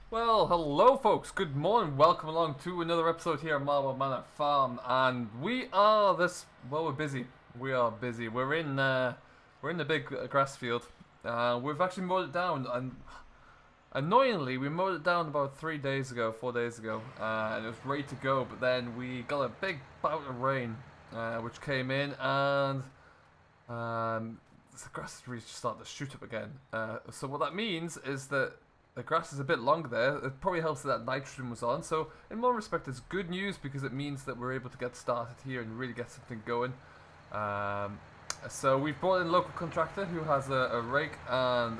Well, hello folks, good morning, welcome along to another episode here at Marwell Manor Farm, and we're busy. We are busy. We're in the big grass field. We've actually mowed it down, and annoyingly, we mowed it down about 3 days ago, 4 days ago, and it was ready to go, but then we got a big bout of rain, which came in, and the grass is really starting to shoot up again. So what that means is that the grass is a bit longer there. It probably helps that nitrogen was on. So in one respect, it's good news because it means that we're able to get started here and really get something going. So we've brought in a local contractor who has a rake and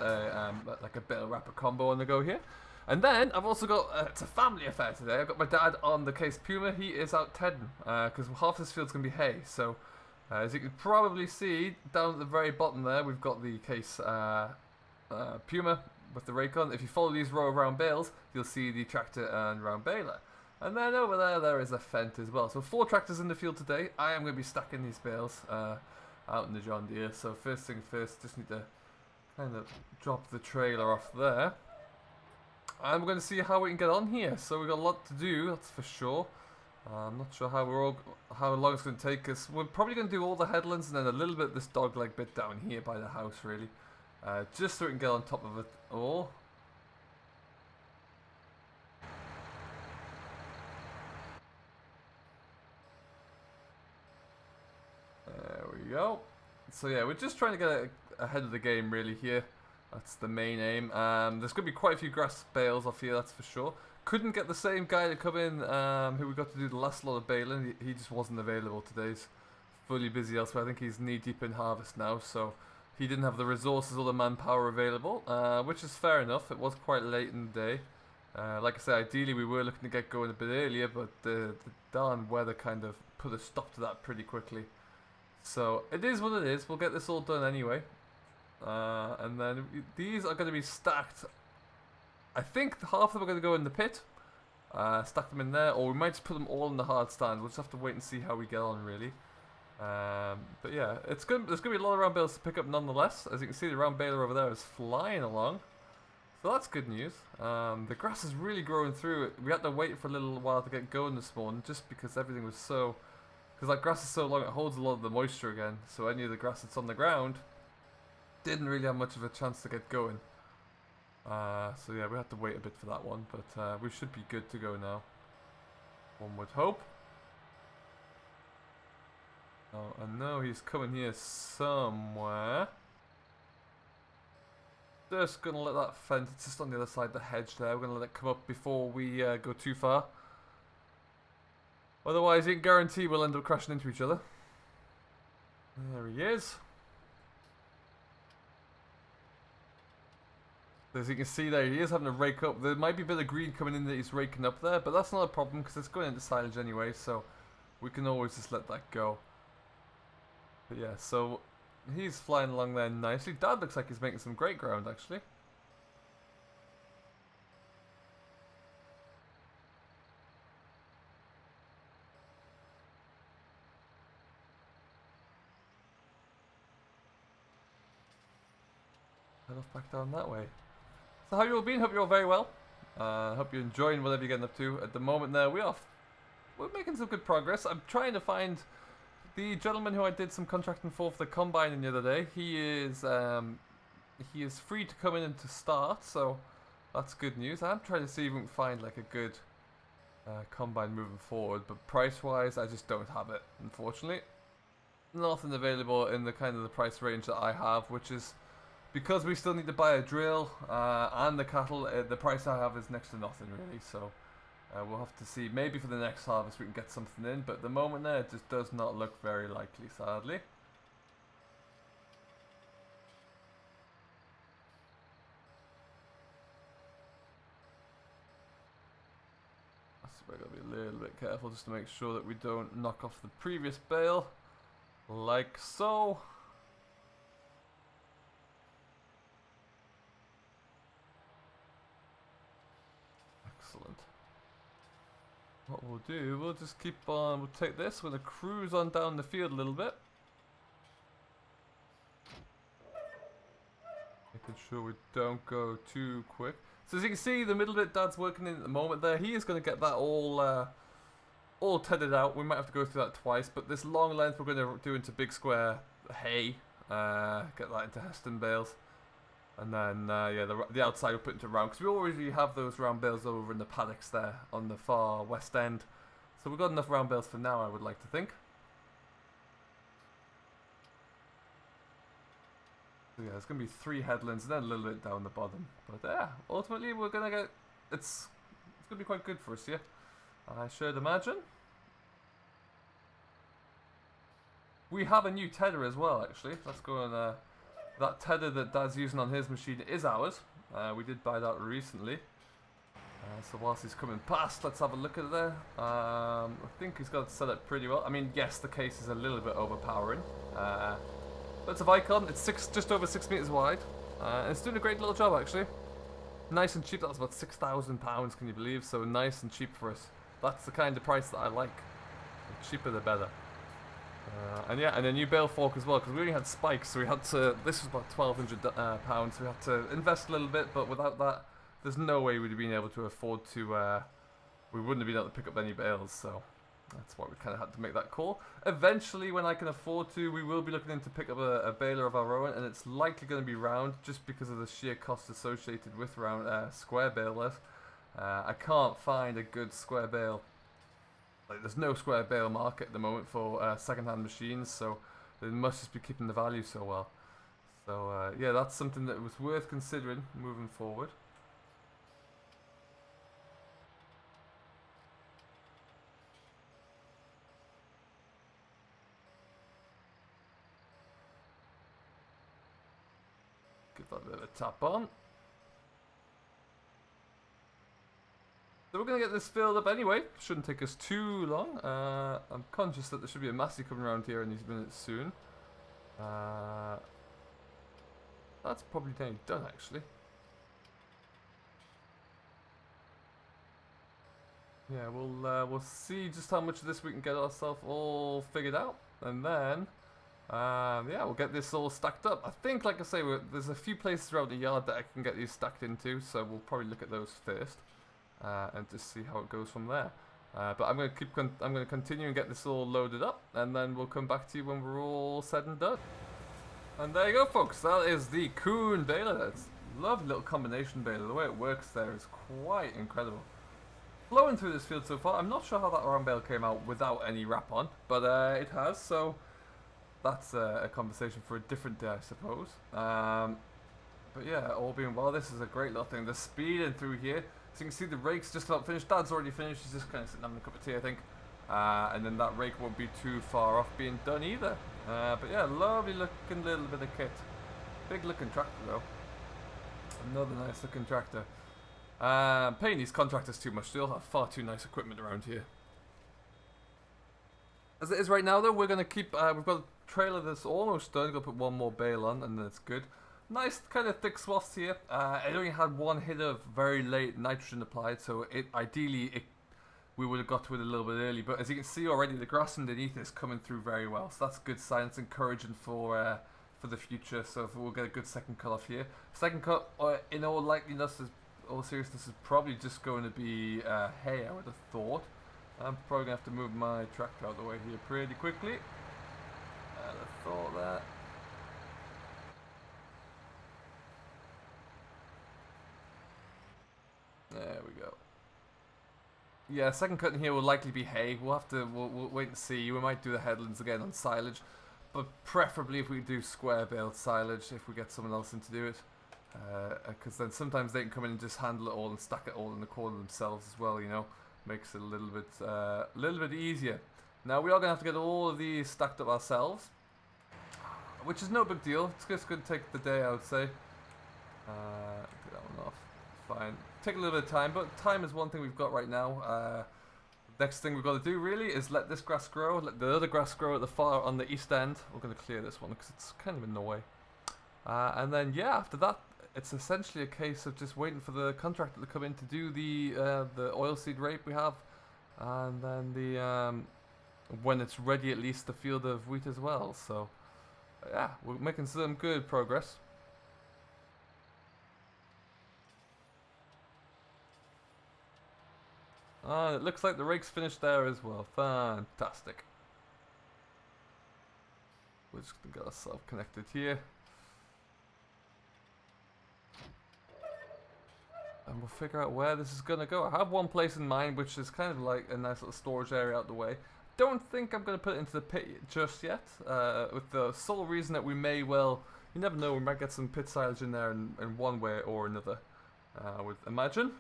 like a bit of wrapper combo on the go here. And then I've also got, it's a family affair today. I've got my dad on the case Puma. He is out tedding because half this field's going to be hay. So as you can probably see down at the very bottom there, we've got the case Puma with the rake on. If you follow these row of round bales, you'll see the tractor and round baler. And then over there is a Fendt as well. So 4 tractors in the field today. I am going to be stacking these bales out in the John Deere. So first thing first, just need to kind of drop the trailer off there. And we're going to see how we can get on here. So we've got a lot to do, that's for sure. I'm not sure how long it's going to take us. We're probably going to do all the headlands and then a little bit of this dogleg bit down here by the house, really. Just so we can get on top of it all. There we go. So yeah, we're just trying to get ahead of the game really here. That's the main aim. There's going to be quite a few grass bales off here, that's for sure. Couldn't get the same guy to come in who we got to do the last lot of baling. He just wasn't available today. He's fully busy elsewhere. I think he's knee deep in harvest now, so he didn't have the resources or the manpower available, which is fair enough. It was quite late in the day. Like I said, ideally we were looking to get going a bit earlier, but the darn weather kind of put a stop to that pretty quickly. So it is what it is. We'll get this all done anyway. And then these are going to be stacked. I think half of them are going to go in the pit. Stack them in there, or we might just put them all in the hard stand. We'll just have to wait and see how we get on, really. But yeah, there's going to be a lot of round bales to pick up nonetheless. As you can see, the round baler over there is flying along. So that's good news. The grass is really growing through it. We had to wait for a little while to get going this morning just because everything was so... Because that grass is so long, it holds a lot of the moisture again. So any of the grass that's on the ground didn't really have much of a chance to get going. So yeah, we had to wait a bit for that one. But we should be good to go now. One would hope. Oh, I know he's coming here somewhere. Just gonna let that fence, it's just on the other side of the hedge there. We're gonna let it come up before we go too far. Otherwise, you can guarantee we'll end up crashing into each other. There he is. As you can see there, he is having to rake up. There might be a bit of green coming in that he's raking up there, but that's not a problem because it's going into silage anyway, so we can always just let that go. But yeah, so he's flying along there nicely. Dad looks like he's making some great ground, actually. Head off back down that way. So how you all been? Hope you're all very well. Hope you're enjoying whatever you're getting up to. At the moment there, we're making some good progress. I'm trying to find... The gentleman who I did some contracting for the combine the other day, he is free to come in and to start, so that's good news. I'm trying to see if we can find like a good combine moving forward, but price-wise, I just don't have it, unfortunately. Nothing available in the kind of the price range that I have, which is because we still need to buy a drill and the cattle. The price I have is next to nothing really, so. We'll have to see. Maybe for the next harvest we can get something in, but at the moment there it just does not look very likely, sadly. So we're going to be a little bit careful just to make sure that we don't knock off the previous bale, like so. Excellent. What we'll do, we'll just keep on, we'll take this, we're going to cruise on down the field a little bit. Making sure we don't go too quick. So as you can see, the middle bit Dad's working in at the moment there. He is going to get that all tethered out. We might have to go through that twice, but this long length we're going to do into big square hay. Get that into Heston bales. And then, yeah, the outside we'll put into round, because we already have those round bales over in the paddocks there on the far west end. So we've got enough round bales for now, I would like to think. So yeah, there's going to be 3 headlands and then a little bit down the bottom. But yeah, ultimately we're going to get... It's going to be quite good for us here, I should imagine. We have a new tedder as well, actually. Let's go and... that tedder that Dad's using on his machine is ours. We did buy that recently. So whilst he's coming past, let's have a look at it there. I think he's got it set up pretty well. I mean, yes, the case is a little bit overpowering. But it's a Vicon. It's just over 6 meters wide. And it's doing a great little job, actually. Nice and cheap. That was about £6,000, can you believe? So nice and cheap for us. That's the kind of price that I like. The cheaper the better. And yeah, and a new bale fork as well, because we only had spikes, so we had to, this was about £1,200, so we had to invest a little bit, but without that, there's no way we'd have been able to afford to, we wouldn't have been able to pick up any bales, so that's why we kind of had to make that call. Eventually, when I can afford to, we will be looking into pick up a baler of our own, and it's likely going to be round, just because of the sheer cost associated with round square balers. I can't find a good square bale. Like, there's no square bale market at the moment for second-hand machines, so they must just be keeping the value so well. So yeah, that's something that was worth considering moving forward. Give that a bit of a tap on. So we're going to get this filled up anyway. Shouldn't take us too long. I'm conscious that there should be a Massey coming around here in these minutes soon. That's probably nearly done, actually. Yeah, we'll see just how much of this we can get ourselves all figured out, and then yeah, we'll get this all stacked up. I think, like I say, there's a few places around the yard that I can get these stacked into, so we'll probably look at those first. And just see how it goes from there. But I'm going to continue and get this all loaded up, and then we'll come back to you when we're all said and done. And there you go, folks. That is the Goand baler. It's a lovely little combination baler. The way it works there is quite incredible. Flowing through this field so far. I'm not sure how that round bale came out without any wrap on, but it has. So that's a conversation for a different day, I suppose. But yeah, all being well, this is a great little thing. The speeding through here. So you can see the rake's just about finished. Dad's already finished. He's just kind of sitting having a cup of tea, I think. And then that rake won't be too far off being done either. But yeah, lovely looking little bit of kit. Big looking tractor though. Another nice looking tractor. Paying these contractors too much. They all have far too nice equipment around here. As it is right now though, we're going to keep, we've got a trailer that's almost done. Got to put one more bale on and then it's good. Nice kind of thick swaths here. It only had one hit of very late nitrogen applied, so ideally we would have got to it a little bit early. But as you can see already, the grass underneath is coming through very well, so that's good sign. It's encouraging for the future. So if we'll get a good second cut off here. Second cut, in all likeliness, all seriousness, is probably just going to be hay. I would have thought. I'm probably gonna have to move my tractor out of the way here pretty quickly. I'd have thought that. There we go. Yeah, second cut in here will likely be hay. We'll have to we'll wait and see. We might do the headlands again on silage, but preferably if we do square baled silage, if we get someone else in to do it, because then sometimes they can come in and just handle it all and stack it all in the corner themselves as well. You know, makes it a little bit easier. Now we are gonna have to get all of these stacked up ourselves, which is no big deal. It's just gonna take the day, I would say. Get that one off. Fine. Take a little bit of time, but time is one thing we've got right now. Next thing we've got to do really is let this grass grow, let the other grass grow at the far on the east end. We're going to clear this one because it's kind of in the way. And then yeah, after that, it's essentially a case of just waiting for the contractor to come in to do the oilseed rape we have, and then the when it's ready, at least the field of wheat as well. So yeah, we're making some good progress. It looks like the rake's finished there as well. Fantastic. We're just going to get ourselves connected here. And we'll figure out where this is going to go. I have one place in mind, which is kind of like a nice little storage area out the way. Don't think I'm going to put it into the pit just yet. With the sole reason that we may well, you never know, we might get some pit silage in there in one way or another. I would imagine.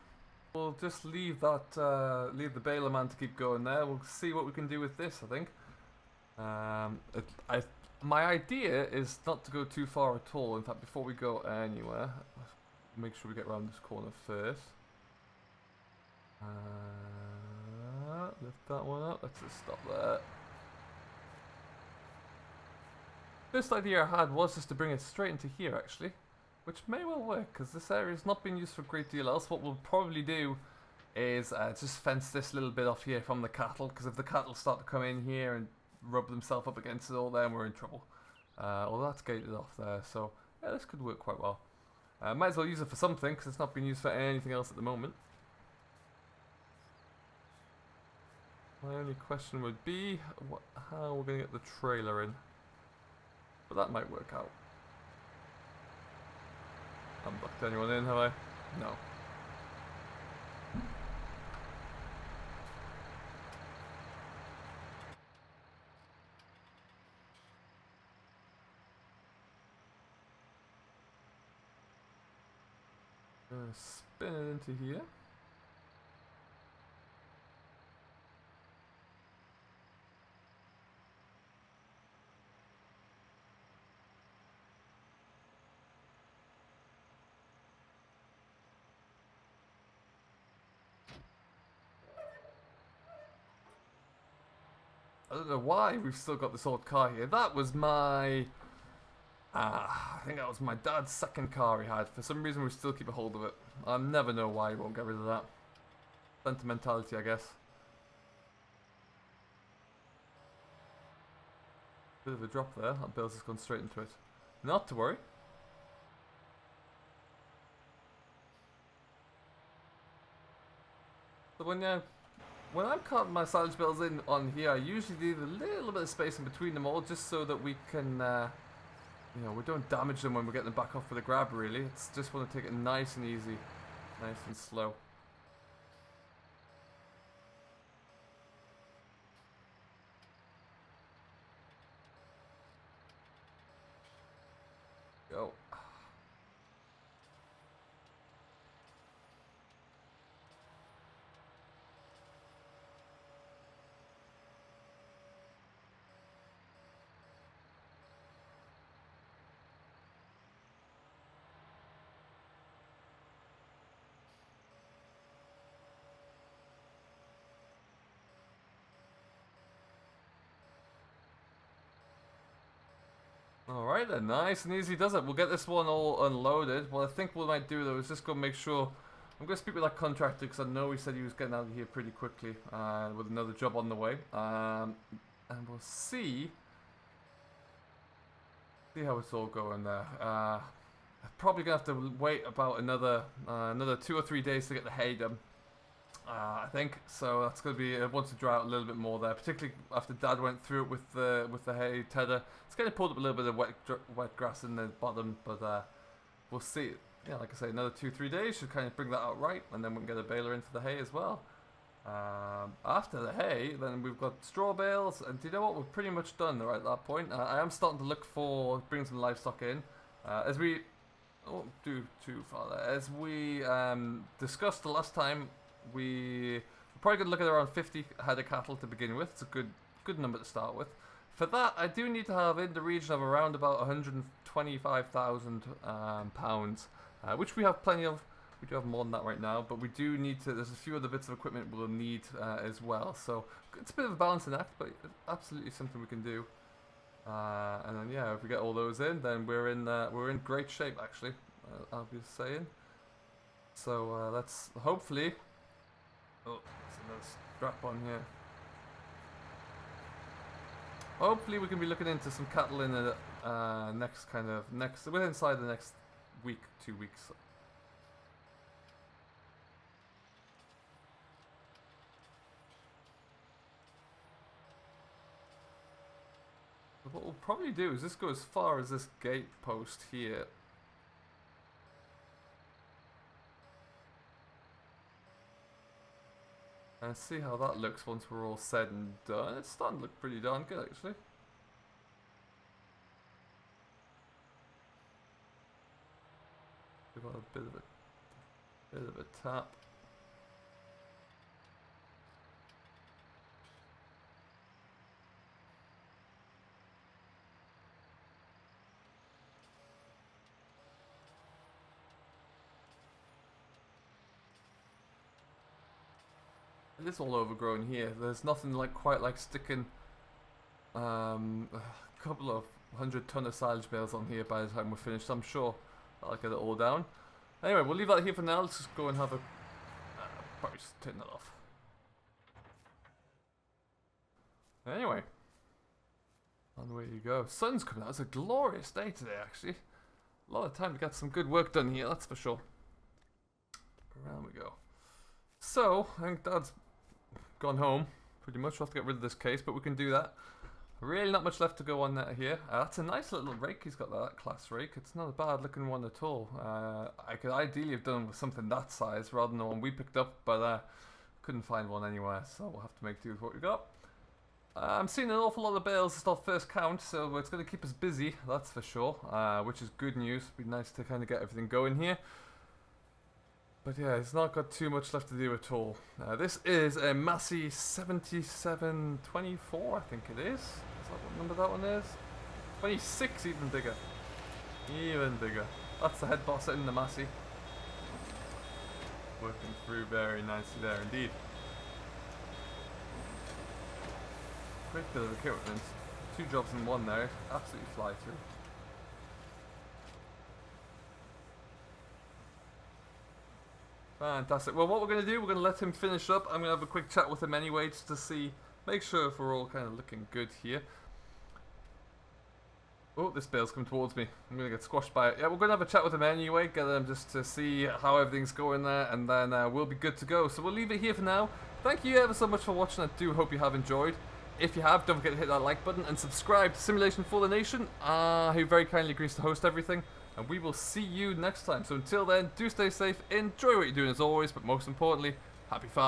We'll just leave that, leave the baler man to keep going there. We'll see what we can do with this, I think. My idea is not to go too far at all. In fact, before we go anywhere, let's make sure we get around this corner first. Lift that one up. Let's just stop there. First idea I had was just to bring it straight into here, actually. Which may well work, because this area has not been used for a great deal else. What we'll probably do is just fence this little bit off here from the cattle, because if the cattle start to come in here and rub themselves up against it all, then we're in trouble. Well, that's gated off there, so yeah, this could work quite well. Might as well use it for something, because it's not being used for anything else at the moment. My only question would be how we're going to get the trailer in. But that might work out. I haven't booked anyone in, have I? No. Gonna spin it into here. I don't know why we've still got this old car here. That was my... I think that was my dad's second car he had. For some reason we still keep a hold of it. I'll never know why he won't get rid of that. Sentimentality, I guess. Bit of a drop there. That bale's just gone straight into it. Not to worry. So when I'm carting my silage bales in on here, I usually leave a little bit of space in between them all, just so that we can, you know, we don't damage them when we're getting them back off with a grab, really. It's just want to take it nice and easy, nice and slow. Go. Alright then, nice and easy does it. We'll get this one all unloaded. What I think we might do though is just go make sure... I'm going to speak with that contractor because I know he said he was getting out of here pretty quickly with another job on the way. And we'll see how it's all going there. I'm probably going to have to wait about another 2 or 3 days to get the hay done. I think so. That's going to be once to dry out a little bit more there, particularly after Dad went through it with the hay tedder. It's kind of pulled up a little bit of wet grass in the bottom, but we'll see. Yeah, like I say, another 2-3 days should kind of bring that out right, and then we can get a baler into the hay as well. After the hay, then we've got straw bales, and do you know what? We're pretty much done right at that point. I am starting to look for bringing some livestock in, as we don't do too far there. As we discussed the last time. We're probably going to look at around 50 head of cattle to begin with. It's a good number to start with. For that, I do need to have in the region of around about 125,000 pounds, which we have plenty of. We do have more than that right now, but we do need to. There's a few other bits of equipment we'll need as well. So it's a bit of a balancing act, but it's absolutely something we can do. And then yeah, if we get all those in, then we're in great shape actually. I'll be saying. So let's hopefully. Oh, there's another strap on here. Hopefully we can be looking into some cattle in the within inside the next week, 2 weeks. what we'll probably do is just go as far as this gate post here. And see how that looks once we're all said and done. It's starting to look pretty darn good, actually. Give it a bit of a tap. It is all overgrown here. There's nothing like quite like sticking a couple of 100-ton of silage bales on here by the time we're finished. I'm sure I'll get it all down. Anyway, we'll leave that here for now. Let's just go and have a... probably just turn that off. Anyway. On the way you go. Sun's coming out. It's a glorious day today, actually. A lot of time to get some good work done here, that's for sure. Around we go. So, I think Dad's gone home. Pretty much. We'll have to get rid of this case, but we can do that. Really not much left to go on that here. That's a nice little rake he's got, that class rake. It's not a bad looking one at all. I could ideally have done with something that size rather than the one we picked up, but couldn't find one anywhere, so we'll have to make do with what we got. I'm seeing an awful lot of bales. It's our first count, so it's going to keep us busy, that's for sure, which is good news. It'd be nice to kind of get everything going here. But yeah, it's not got too much left to do at all. This is a Massey 7724, I think it is. Is that what number that one is? 26, even bigger. Even bigger. That's the head boss in the Massey. Working through very nicely there indeed. Great bit of equipment. 2 jobs in one there. Absolutely fly through. Fantastic. Well, what we're going to do, we're going to let him finish up. I'm going to have a quick chat with him anyway, just to see, make sure if we're all kind of looking good here. Oh, this bale's coming towards me. I'm going to get squashed by it. Yeah, we're going to have a chat with him anyway, get him just to see how everything's going there, and then we'll be good to go. So we'll leave it here for now. Thank you ever so much for watching. I do hope you have enjoyed. If you have, don't forget to hit that like button and subscribe to Simulation for the Nation, who very kindly agrees to host everything. And we will see you next time. So until then, do stay safe, enjoy what you're doing as always, but most importantly, happy farming.